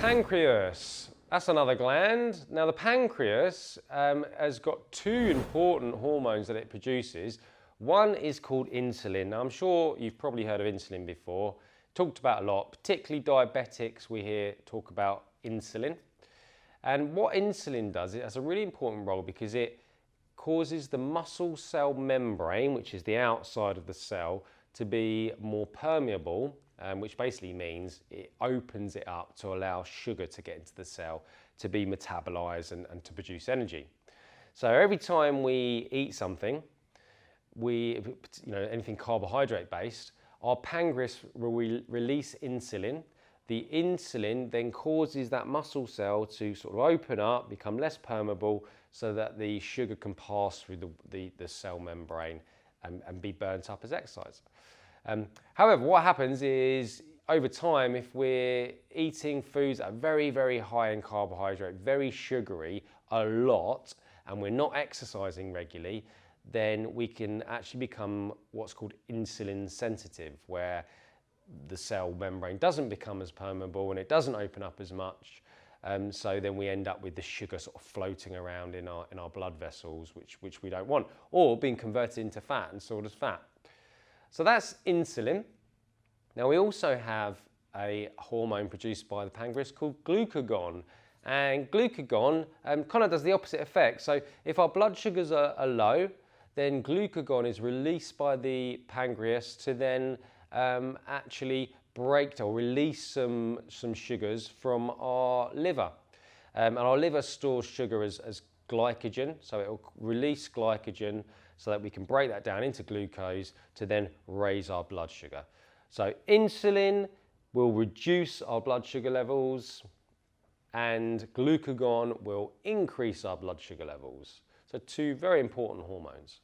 Pancreas, that's another gland. Now the pancreas has got two important hormones that it produces. One is called insulin. Now I'm sure you've probably heard of insulin before, talked about a lot, particularly diabetics we hear talk about insulin. And what insulin does, it has a really important role because it causes the muscle cell membrane, which is the outside of the cell, to be more permeable, which basically means it opens it up to allow sugar to get into the cell, to be metabolized and to produce energy. So every time we eat something, anything carbohydrate based, our pancreas will release insulin. The insulin then causes that muscle cell to sort of open up, become less permeable, so that the sugar can pass through the cell membrane and be burnt up as exercise. However, what happens is over time, if we're eating foods that are very, very high in carbohydrate, very sugary, a lot, and we're not exercising regularly, then we can actually become what's called insulin sensitive, where the cell membrane doesn't become as permeable and it doesn't open up as much. So then we end up with the sugar sort of floating around in our blood vessels, which we don't want, or being converted into fat and stored as fat. So that's insulin. Now we also have a hormone produced by the pancreas called glucagon. And glucagon kind of does the opposite effect. So if our blood sugars are low, then glucagon is released by the pancreas to then actually break or release some sugars from our liver. And our liver stores sugar as glycogen, so it will release glycogen so that we can break that down into glucose to then raise our blood sugar. So insulin will reduce our blood sugar levels and glucagon will increase our blood sugar levels. So two very important hormones.